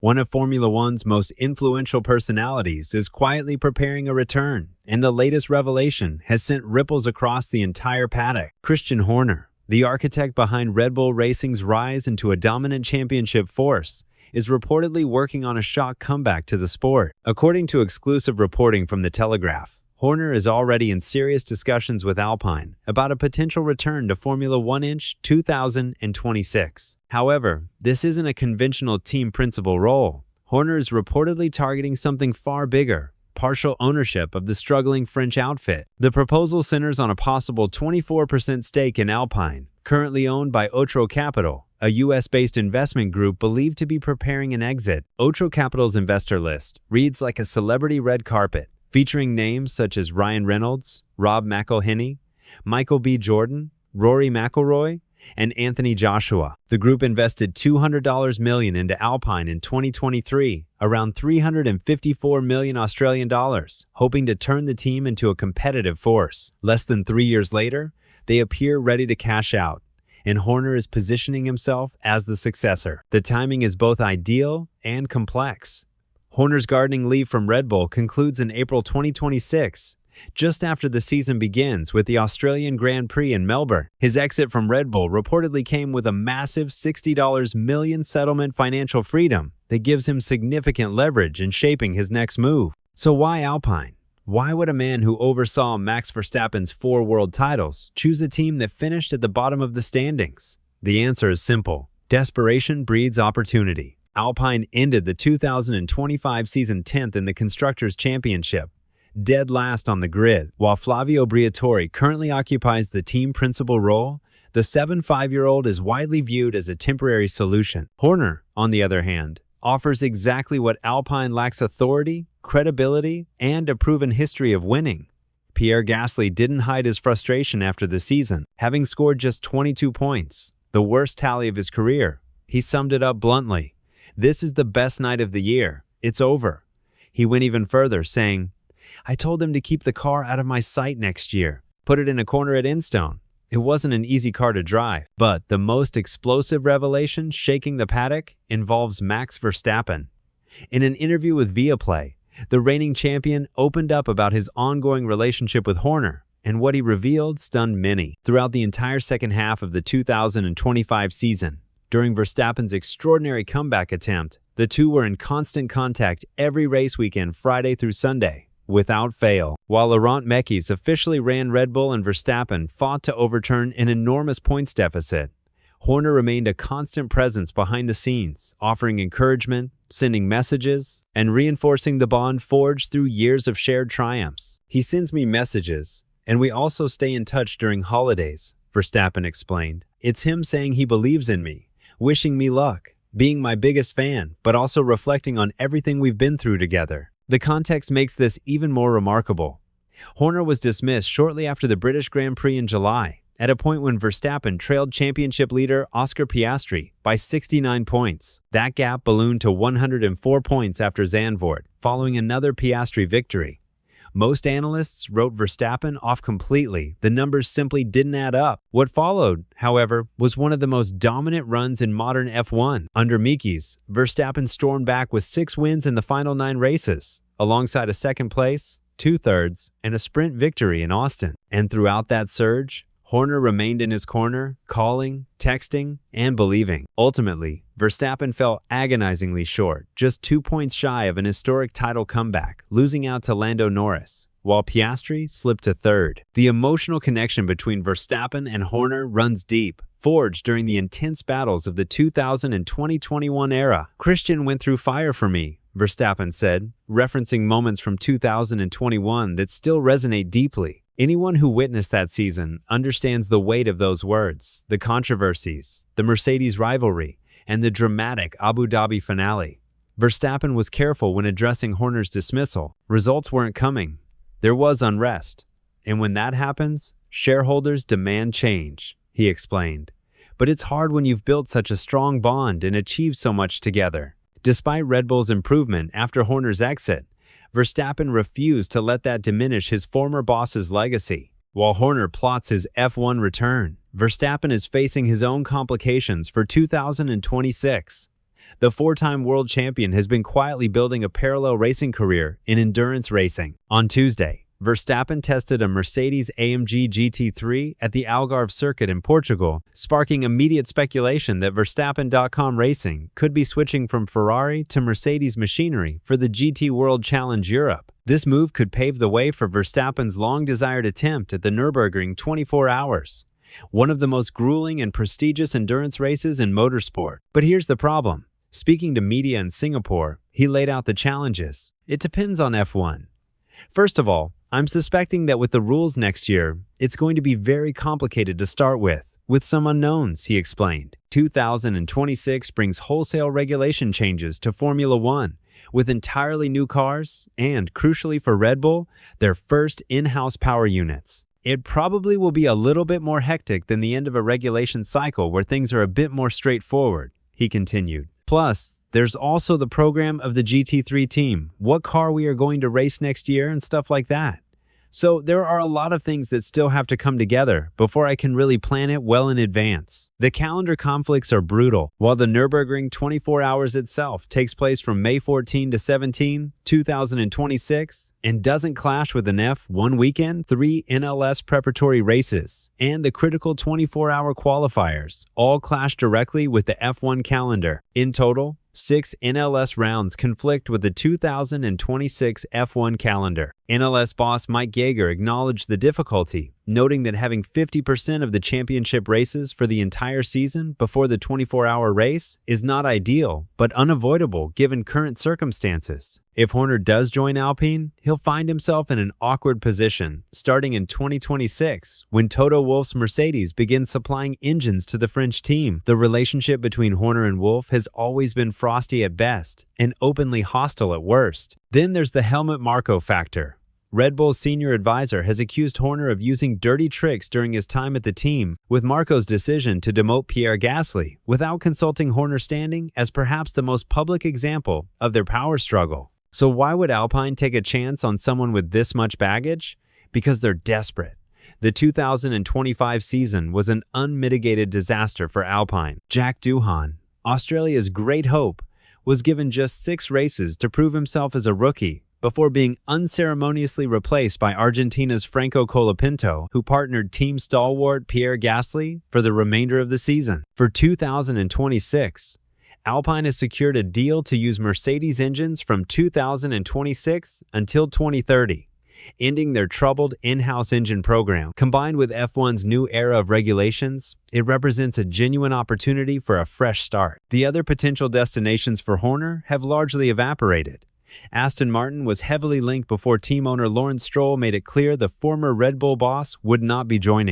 one of Formula One's most influential personalities, is quietly preparing a return, and the latest revelation has sent ripples across the entire paddock. Christian Horner, the architect behind Red Bull Racing's rise into a dominant championship force, is reportedly working on a shock comeback to the sport. According to exclusive reporting from The Telegraph, Horner is already in serious discussions with Alpine about a potential return to Formula 1 in 2026. However, this isn't a conventional team principal role. Horner is reportedly targeting something far bigger: partial ownership of the struggling French outfit. The proposal centers on a possible 24% stake in Alpine, currently owned by Otro Capital, a US-based investment group believed to be preparing an exit. Otro Capital's investor list reads like a celebrity red carpet, featuring names such as Ryan Reynolds, Rob McElhenney, Michael B. Jordan, Rory McIlroy, and Anthony Joshua. The group invested $200 million into Alpine in 2023, around 354 million Australian dollars, hoping to turn the team into a competitive force. Less than 3 years later, they appear ready to cash out, and Horner is positioning himself as the successor. The timing is both ideal and complex. Horner's gardening leave from Red Bull concludes in April 2026, just after the season begins with the Australian Grand Prix in Melbourne. His exit from Red Bull reportedly came with a massive $60 million settlement financial freedom that gives him significant leverage in shaping his next move. So why Alpine? Why would a man who oversaw Max Verstappen's 4 world titles choose a team that finished at the bottom of the standings? The answer is simple: desperation breeds opportunity. Alpine ended the 2025 season 10th in the Constructors' Championship, dead last on the grid. While Flavio Briatore currently occupies the team principal role, the 75-year-old is widely viewed as a temporary solution. Horner, on the other hand, offers exactly what Alpine lacks: authority, credibility, and a proven history of winning. Pierre Gasly didn't hide his frustration after the season, having scored just 22 points, the worst tally of his career. He summed it up bluntly: "This is the best night of the year. It's over." He went even further, saying, "I told them to keep the car out of my sight next year, put it in a corner at Instone. It wasn't an easy car to drive." But the most explosive revelation shaking the paddock involves Max Verstappen. In an interview with Viaplay, the reigning champion opened up about his ongoing relationship with Horner, and what he revealed stunned many. Throughout the entire second half of the 2025 season, during Verstappen's extraordinary comeback attempt, the two were in constant contact every race weekend, Friday through Sunday, without fail. While Laurent Mekies officially ran Red Bull and Verstappen fought to overturn an enormous points deficit, Horner remained a constant presence behind the scenes, offering encouragement, sending messages, and reinforcing the bond forged through years of shared triumphs. "He sends me messages, and we also stay in touch during holidays," Verstappen explained. "It's him saying he believes in me, wishing me luck, being my biggest fan, but also reflecting on everything we've been through together." The context makes this even more remarkable. Horner was dismissed shortly after the British Grand Prix in July, at a point when Verstappen trailed championship leader Oscar Piastri by 69 points. That gap ballooned to 104 points after Zandvoort, following another Piastri victory. Most analysts wrote Verstappen off completely. The numbers simply didn't add up. What followed, however, was one of the most dominant runs in modern F1. Under Mekies, Verstappen stormed back with 6 wins in the final 9 races, alongside a second place, 2/3, and a sprint victory in Austin. And throughout that surge, Horner remained in his corner, calling, texting, and believing. Ultimately, Verstappen fell agonizingly short, just 2 points shy of an historic title comeback, losing out to Lando Norris, while Piastri slipped to 3rd. The emotional connection between Verstappen and Horner runs deep, forged during the intense battles of the 2000 and 2021 era. "Christian went through fire for me," Verstappen said, referencing moments from 2021 that still resonate deeply. Anyone who witnessed that season understands the weight of those words, the controversies, the Mercedes rivalry, and the dramatic Abu Dhabi finale. Verstappen was careful when addressing Horner's dismissal. Results weren't coming. There was unrest. And when that happens, shareholders demand change, he explained. But it's hard when you've built such a strong bond and achieved so much together. Despite Red Bull's improvement after Horner's exit, Verstappen refused to let that diminish his former boss's legacy. While Horner plots his F1 return, Verstappen is facing his own complications for 2026. The four-time world champion has been quietly building a parallel racing career in endurance racing. On Tuesday, Verstappen tested a Mercedes-AMG GT3 at the Algarve circuit in Portugal, sparking immediate speculation that Verstappen.com Racing could be switching from Ferrari to Mercedes machinery for the GT World Challenge Europe. This move could pave the way for Verstappen's long-desired attempt at the Nürburgring 24 Hours, one of the most grueling and prestigious endurance races in motorsport. But here's the problem. Speaking to media in Singapore, he laid out the challenges. It depends on F1. First of all, I'm suspecting that with the rules next year, it's going to be very complicated to start with some unknowns, he explained. 2026 brings wholesale regulation changes to Formula One, with entirely new cars and, crucially for Red Bull, their first in-house power units. It probably will be a little bit more hectic than the end of a regulation cycle where things are a bit more straightforward, he continued. Plus, there's also the program of the GT3 team, what car we are going to race next year and stuff like that. So there are a lot of things that still have to come together before I can really plan it well in advance. The calendar conflicts are brutal. While the Nürburgring 24 Hours itself takes place from May 14 to 17, 2026, and doesn't clash with an F1 weekend, 3 NLS preparatory races, and the critical 24-hour qualifiers all clash directly with the F1 calendar. In total, 6 NLS rounds conflict with the 2026 F1 calendar. NLS boss Mike Yeager acknowledged the difficulty, noting that having 50% of the championship races for the entire season before the 24-hour race is not ideal, but unavoidable given current circumstances. If Horner does join Alpine, he'll find himself in an awkward position, starting in 2026, when Toto Wolff's Mercedes begins supplying engines to the French team. The relationship between Horner and Wolff has always been frosty at best and openly hostile at worst. Then there's the Helmut Marko factor. Red Bull's senior advisor has accused Horner of using dirty tricks during his time at the team, with Marko's decision to demote Pierre Gasly without consulting Horner standing as perhaps the most public example of their power struggle. So why would Alpine take a chance on someone with this much baggage? Because they're desperate. The 2025 season was an unmitigated disaster for Alpine. Jack Doohan, Australia's great hope, was given just 6 races to prove himself as a rookie before being unceremoniously replaced by Argentina's Franco Colapinto, who partnered team stalwart Pierre Gasly for the remainder of the season. For 2026, Alpine has secured a deal to use Mercedes engines from 2026 until 2030, ending their troubled in-house engine program. Combined with F1's new era of regulations, it represents a genuine opportunity for a fresh start. The other potential destinations for Horner have largely evaporated. Aston Martin was heavily linked before team owner Lawrence Stroll made it clear the former Red Bull boss would not be joining.